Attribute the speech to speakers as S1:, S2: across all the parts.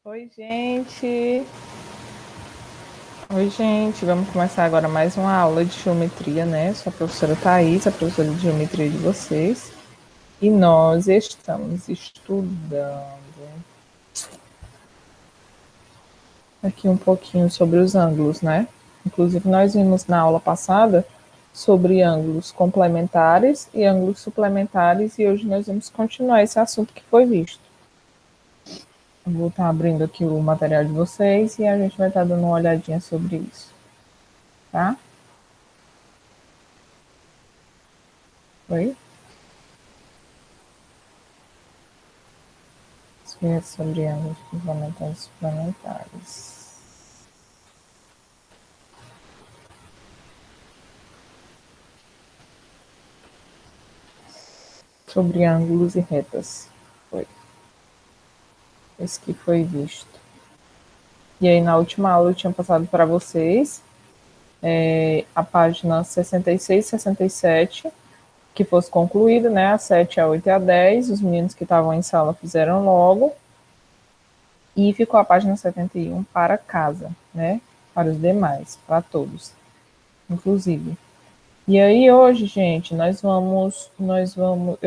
S1: Oi, gente. Oi, gente. Vamos começar agora mais uma aula de geometria, né? Sou a professora Thaís, a professora de geometria de vocês. E nós estamos estudando aqui um pouquinho sobre os ângulos, né? Inclusive, nós vimos na aula passada sobre ângulos complementares e ângulos suplementares, e hoje nós vamos continuar esse assunto que foi visto. Eu vou estar abrindo aqui o material de vocês e a gente vai estar dando uma olhadinha sobre isso, tá? Oi? Sobre ângulos complementares e suplementares. Sobre ângulos e retas. Foi. Esse que foi visto. E aí, na última aula, eu tinha passado para vocês a página 66 e 67, que fosse concluída, né? A 7, a 8 e a 10. Os meninos que estavam em sala fizeram logo. E ficou a página 71 para casa, né? Para os demais, para todos, inclusive. E aí hoje, gente, eu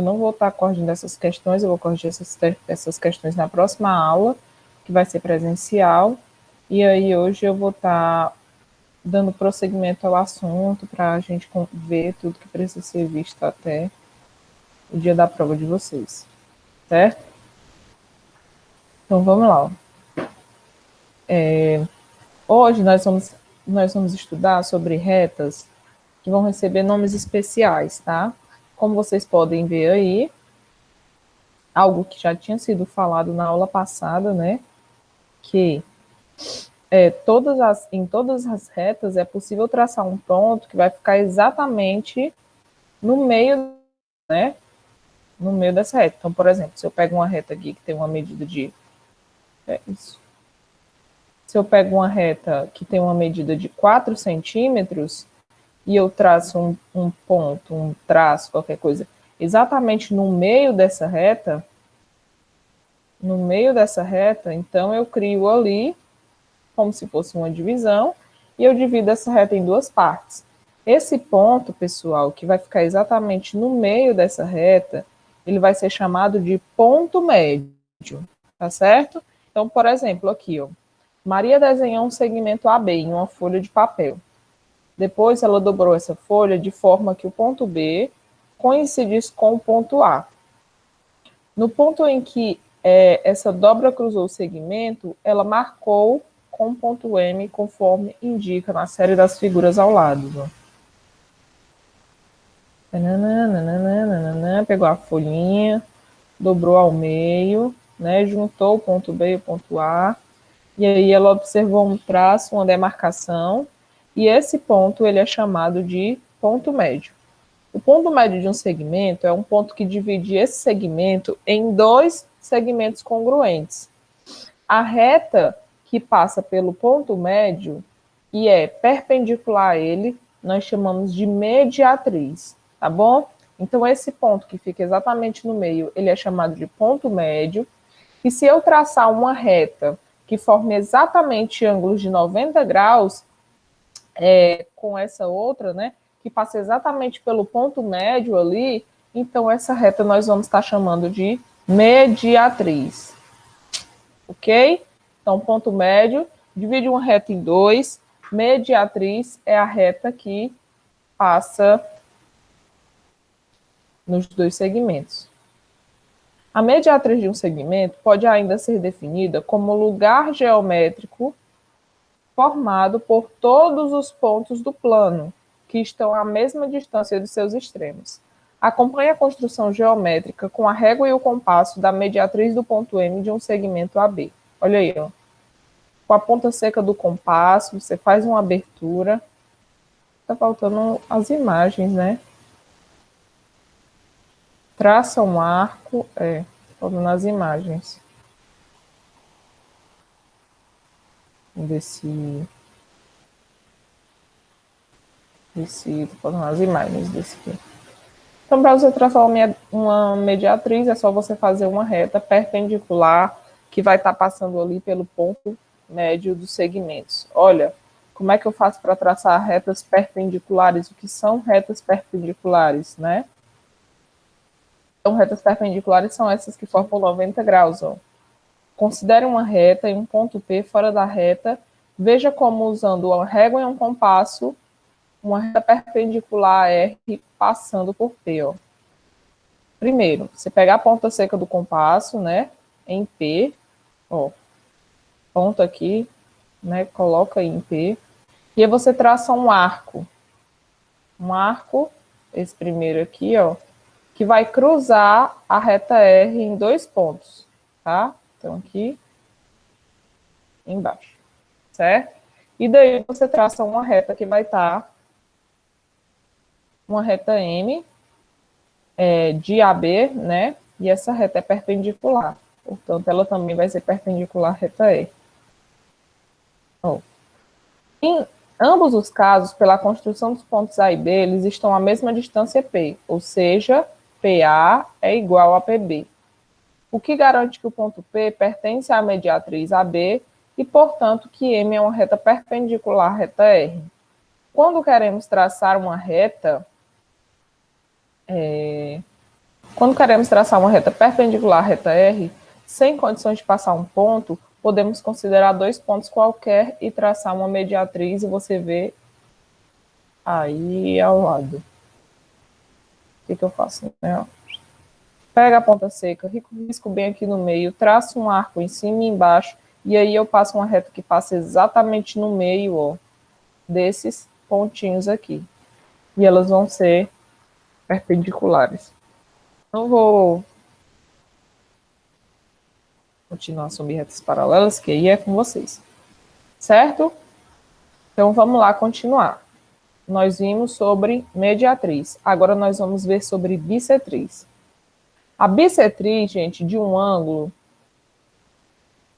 S1: não vou estar corrigindo essas questões, eu vou corrigir essas questões na próxima aula, que vai ser presencial. E aí hoje eu vou estar dando prosseguimento ao assunto para a gente ver tudo que precisa ser visto até o dia da prova de vocês, certo? Então vamos lá. Hoje nós vamos estudar sobre retas que vão receber nomes especiais, tá? Como vocês podem ver aí, algo que já tinha sido falado na aula passada, né? Que em todas as retas é possível traçar um ponto que vai ficar exatamente no meio, né? No meio dessa reta. Então, por exemplo, se eu pego uma reta aqui que tem uma medida de. Isso. Se eu pego uma reta que tem uma medida de 4 centímetros e eu traço um ponto, um traço, qualquer coisa, exatamente no meio dessa reta, então eu crio ali como se fosse uma divisão, e eu divido essa reta em duas partes. Esse ponto, pessoal, que vai ficar exatamente no meio dessa reta, ele vai ser chamado de ponto médio, tá certo? Então, por exemplo, aqui, ó, Maria desenhou um segmento AB em uma folha de papel. Depois ela dobrou essa folha de forma que o ponto B coincidisse com o ponto A. No ponto em que essa dobra cruzou o segmento, ela marcou com ponto M, conforme indica na série das figuras ao lado. Pegou a folhinha, dobrou ao meio, né, juntou o ponto B e o ponto A, e aí ela observou um traço, uma demarcação, e esse ponto ele é chamado de ponto médio. O ponto médio de um segmento é um ponto que divide esse segmento em dois segmentos congruentes. A reta que passa pelo ponto médio e é perpendicular a ele, nós chamamos de mediatriz, tá bom? Então, esse ponto que fica exatamente no meio, ele é chamado de ponto médio. E se eu traçar uma reta que forme exatamente ângulos de 90 graus, com essa outra, né, que passa exatamente pelo ponto médio ali, então essa reta nós vamos estar chamando de mediatriz, ok? Então, ponto médio, divide uma reta em dois, mediatriz é a reta que passa nos dois segmentos. A mediatriz de um segmento pode ainda ser definida como lugar geométrico formado por todos os pontos do plano, que estão à mesma distância de seus extremos. Acompanhe a construção geométrica com a régua e o compasso da mediatriz do ponto M de um segmento AB. Olha aí, ó. Com a ponta seca do compasso, você faz uma abertura. Tá faltando as imagens, né? Traça um arco, faltando as imagens. Tô faltando as imagens desse aqui. Então, para você traçar uma mediatriz, é só você fazer uma reta perpendicular que vai estar passando ali pelo ponto médio dos segmentos. Olha, como é que eu faço para traçar retas perpendiculares? O que são retas perpendiculares, né? Então, retas perpendiculares são essas que formam 90 graus, ó. Considere uma reta e um ponto P fora da reta. Veja como, usando uma régua e um compasso, uma reta perpendicular a R passando por P, ó. Primeiro, você pega a ponta seca do compasso, né, em P, ó, ponto aqui, né, coloca em P, e aí você traça um arco, esse primeiro aqui, ó, que vai cruzar a reta R em 2 pontos, tá? Então, aqui, embaixo, certo? E daí você traça uma reta que vai estar, uma reta M, de AB, né? E essa reta é perpendicular. Portanto, ela também vai ser perpendicular à reta E. Ó. Em ambos os casos, pela construção dos pontos A e B, eles estão à mesma distância P, ou seja, PA é igual a PB. O que garante que o ponto P pertence à mediatriz AB e, portanto, que M é uma reta perpendicular à reta R. Quando queremos traçar uma reta, perpendicular à reta R, sem condições de passar um ponto, podemos considerar 2 pontos qualquer e traçar uma mediatriz, e você vê aí ao lado. O que eu faço? Né? Pega a ponta seca, risco bem aqui no meio, traço um arco em cima e embaixo, e aí eu passo uma reta que passa exatamente no meio, ó, desses pontinhos aqui. E elas vão ser perpendiculares. Não vou continuar sobre retas paralelas, que aí é com vocês. Certo? Então, vamos lá continuar. Nós vimos sobre mediatriz. Agora, nós vamos ver sobre bissetriz. A bissetriz, gente, de um ângulo,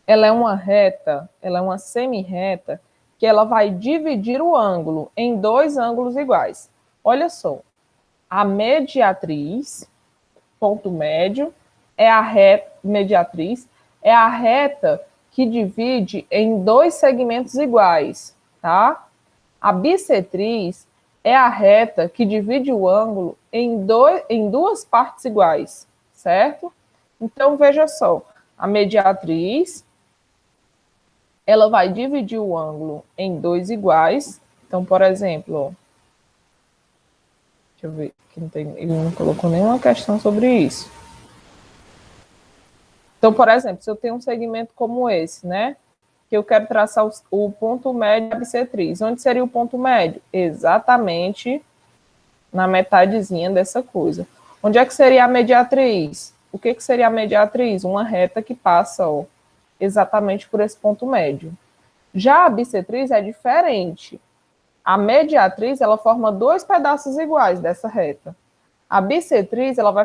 S1: ela é uma reta, ela é uma semi-reta, que ela vai dividir o ângulo em 2 ângulos iguais. Olha só, a mediatriz, ponto médio, é a reta mediatriz, é a reta que divide em 2 segmentos iguais, tá? A bissetriz é a reta que divide o ângulo em 2 partes iguais, certo? Então, veja só, a mediatriz, ela vai dividir o ângulo em 2 iguais. Então, por exemplo, ó, deixa eu ver, ele não colocou nenhuma questão sobre isso. Então, por exemplo, se eu tenho um segmento como esse, né? Que eu quero traçar o ponto médio da bissetriz. Onde seria o ponto médio? Exatamente na metadezinha dessa coisa. Onde é que seria a mediatriz? O que seria a mediatriz? Uma reta que passa, ó, exatamente por esse ponto médio. Já a bissetriz é diferente. A mediatriz, ela forma 2 pedaços iguais dessa reta. A bissetriz, ela vai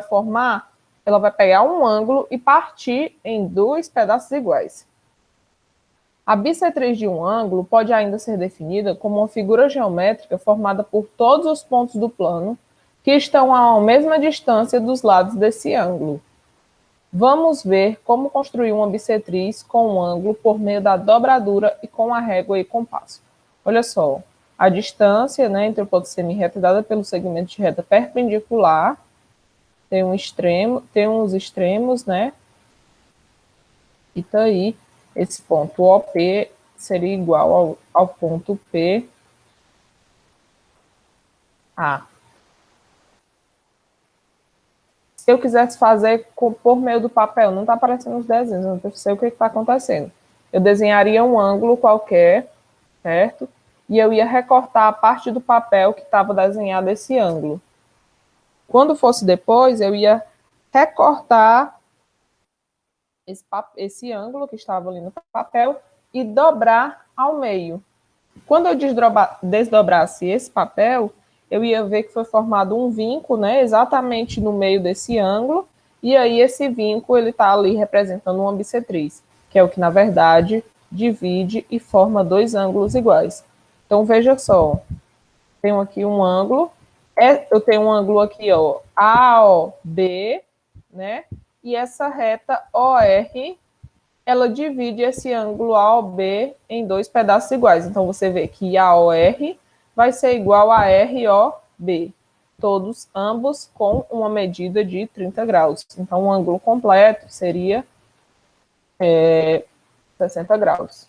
S1: pegar um ângulo e partir em 2 pedaços iguais. A bissetriz de um ângulo pode ainda ser definida como uma figura geométrica formada por todos os pontos do plano que estão à mesma distância dos lados desse ângulo. Vamos ver como construir uma bissetriz com um ângulo por meio da dobradura e com a régua e compasso. Olha só, a distância, né, entre o ponto semi-reto é dada pelo segmento de reta perpendicular, tem uns extremos, né? E tá aí, esse ponto OP seria igual ao ponto PA. Se eu quisesse fazer por meio do papel, não está aparecendo os desenhos, eu não sei o que está acontecendo. Eu desenharia um ângulo qualquer, certo? E eu ia recortar a parte do papel que estava desenhado esse ângulo. Quando fosse depois, eu ia recortar esse ângulo que estava ali no papel e dobrar ao meio. Quando eu desdobrasse esse papel, eu ia ver que foi formado um vinco, né, exatamente no meio desse ângulo, e aí esse vinco ele está ali representando uma bissetriz, que é o que, na verdade, divide e forma 2 ângulos iguais. Então, veja só, tenho aqui um ângulo, eu tenho um ângulo aqui, ó, AOB, né, e essa reta OR ela divide esse ângulo AOB em dois pedaços iguais. Então, você vê que AOR vai ser igual a ROB. Todos, ambos, com uma medida de 30 graus. Então, o ângulo completo seria 60 graus.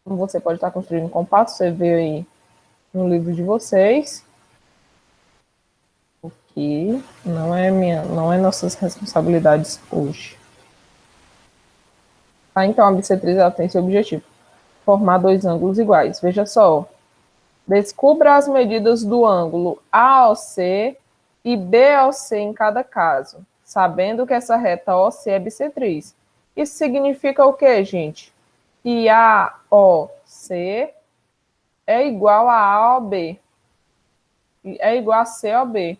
S1: Como você pode estar construindo com passo, você vê aí no livro de vocês, o que não é nossas responsabilidades hoje. Tá? Então, a bissetriz ela tem esse objetivo, formar dois ângulos iguais. Veja só, descubra as medidas do ângulo AOC e BOC em cada caso, sabendo que essa reta OC é bissetriz. Isso significa o quê, gente? Que AOC é igual a AOB. É igual a COB.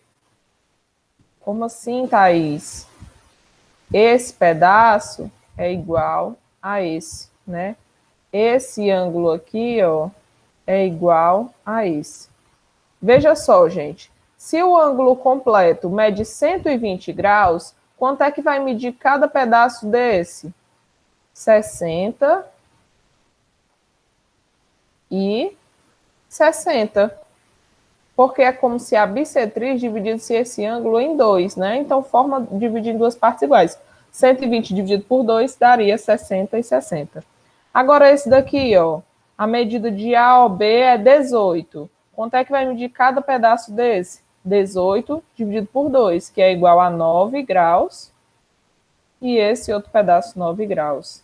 S1: Como assim, Thaís? Esse pedaço é igual a esse, né? Esse ângulo aqui, ó, é igual a esse. Veja só, gente. Se o ângulo completo mede 120 graus, quanto é que vai medir cada pedaço desse? 60 e 60. Porque é como se a bissetriz dividisse esse ângulo em dois, né? Então, forma dividir em duas partes iguais. 120 dividido por 2 daria 60 e 60. Agora, esse daqui, ó, a medida de AOB é 18. Quanto é que vai medir cada pedaço desse? 18 dividido por 2, que é igual a 9 graus. E esse outro pedaço, 9 graus.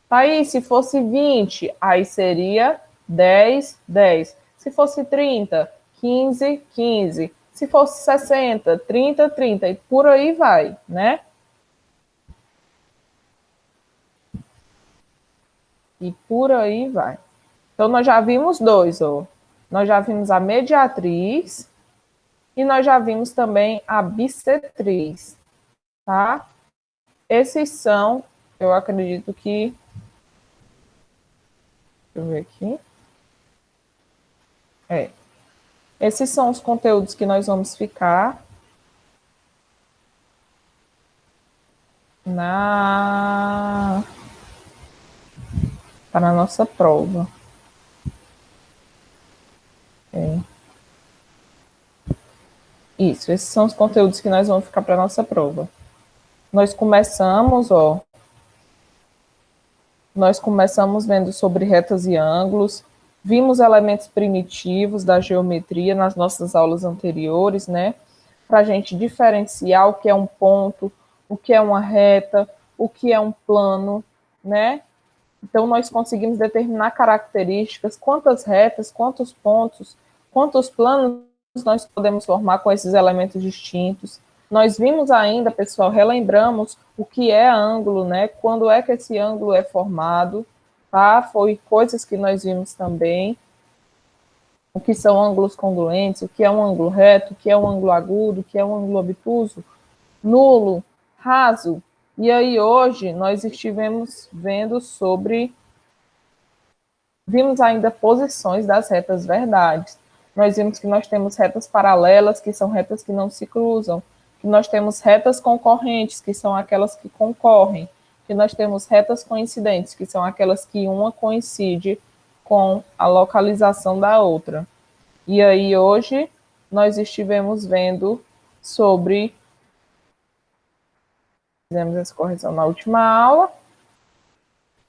S1: Tá aí, se fosse 20, aí seria 10, 10. Se fosse 30, 15, 15. Se fosse 60, 30, 30. E por aí vai, né? E por aí vai. Então, nós já vimos dois, ó. Nós já vimos a mediatriz e nós já vimos também a bissetriz, tá? Esses são, eu acredito que... Deixa eu ver aqui. Esses são os conteúdos que nós vamos ficar para a nossa prova. Isso, esses são os conteúdos que nós vamos ficar para a nossa prova. Nós começamos vendo sobre retas e ângulos, vimos elementos primitivos da geometria nas nossas aulas anteriores, né? Para a gente diferenciar o que é um ponto, o que é uma reta, o que é um plano, né? Então, nós conseguimos determinar características, quantas retas, quantos pontos, quantos planos nós podemos formar com esses elementos distintos. Nós vimos ainda, pessoal, relembramos o que é ângulo, né? Quando é que esse ângulo é formado, tá? Foi coisas que nós vimos também. O que são ângulos congruentes, o que é um ângulo reto, o que é um ângulo agudo, o que é um ângulo obtuso, nulo, raso. E aí, hoje, nós estivemos vendo vimos ainda posições das retas verdades. Nós vimos que nós temos retas paralelas, que são retas que não se cruzam, que nós temos retas concorrentes, que são aquelas que concorrem, que nós temos retas coincidentes, que são aquelas que uma coincide com a localização da outra. E aí, hoje, nós estivemos vendo sobre... Fizemos essa correção na última aula.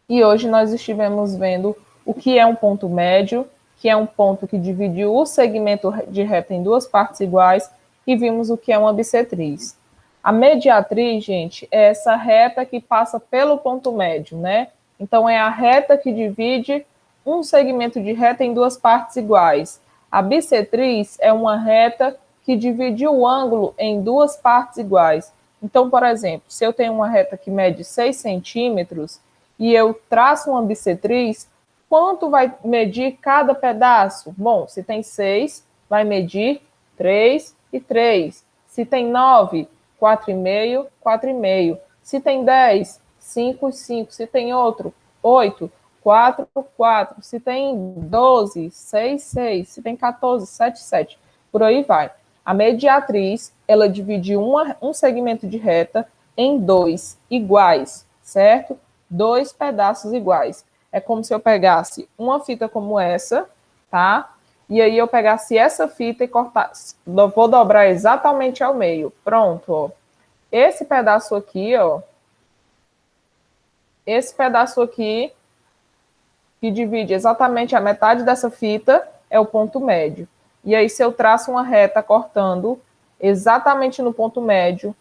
S1: E hoje nós estivemos vendo o que é um ponto médio, que é um ponto que divide o segmento de reta em duas partes iguais, e vimos o que é uma bissetriz. A mediatriz, gente, é essa reta que passa pelo ponto médio, né? Então, é a reta que divide um segmento de reta em duas partes iguais. A bissetriz é uma reta que divide o ângulo em duas partes iguais. Então, por exemplo, se eu tenho uma reta que mede 6 centímetros e eu traço uma bissetriz, quanto vai medir cada pedaço? Bom, se tem 6, vai medir 3 e 3. Se tem 9, 4,5, 4,5. Se tem 10, 5 e 5. Se tem outro, 8, 4, 4. Se tem 12, 6, 6. Se tem 14, 7, 7. Por aí vai. A mediatriz, ela divide um segmento de reta em dois iguais, certo? 2 pedaços iguais. É como se eu pegasse uma fita como essa, tá? E aí eu pegasse essa fita e cortasse. Vou dobrar exatamente ao meio. Pronto, ó. Esse pedaço aqui, ó. Esse pedaço aqui, que divide exatamente a metade dessa fita, é o ponto médio. E aí, se eu traço uma reta cortando exatamente no ponto médio,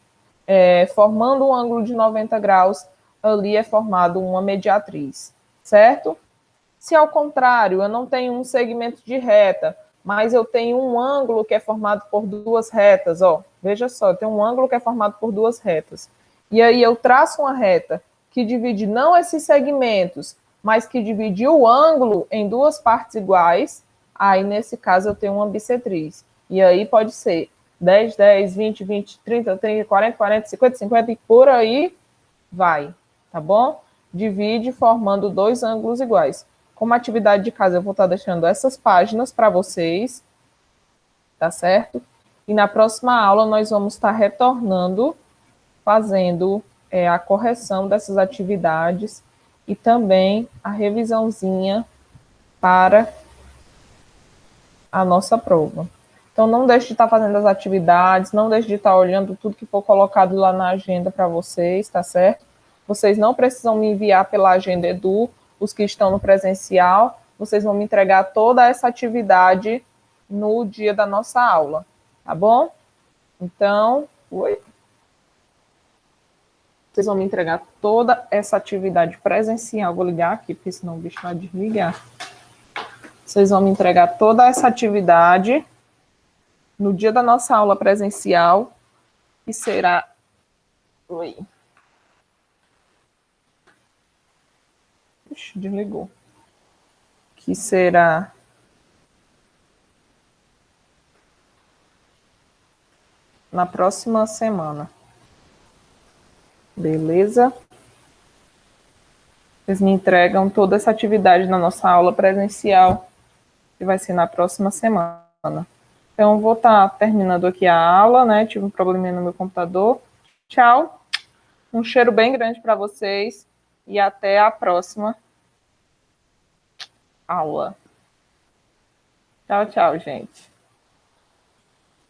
S1: formando um ângulo de 90 graus, ali é formado uma mediatriz, certo? Se ao contrário, eu não tenho um segmento de reta, mas eu tenho um ângulo que é formado por duas retas, ó, veja só, eu tenho um ângulo que é formado por duas retas. E aí eu traço uma reta que divide não esses segmentos, mas que divide o ângulo em duas partes iguais, aí nesse caso eu tenho uma bissetriz. E aí pode ser 10, 10, 20, 20, 30, 30, 40, 40, 50, 50 e por aí vai, tá bom? Divide formando dois ângulos iguais. Como atividade de casa, eu vou estar deixando essas páginas para vocês, tá certo? E na próxima aula nós vamos estar retornando, fazendo a correção dessas atividades e também a revisãozinha para a nossa prova. Então, não deixe de estar fazendo as atividades, não deixe de estar olhando tudo que for colocado lá na agenda para vocês, tá certo? Vocês não precisam me enviar pela agenda Edu, os que estão no presencial, vocês vão me entregar toda essa atividade no dia da nossa aula, tá bom? Então, vocês vão me entregar toda essa atividade presencial. Vou ligar aqui, porque senão o bicho vai desligar. Vocês vão me entregar toda essa atividade no dia da nossa aula presencial, que será... Oi. Ixi, desligou. Que será na próxima semana. Beleza? Vocês me entregam toda essa atividade na nossa aula presencial, que vai ser na próxima semana. Então, vou estar terminando aqui a aula, né? Tive um probleminha no meu computador. Tchau. Um cheiro bem grande para vocês e até a próxima aula. Tchau, tchau, gente.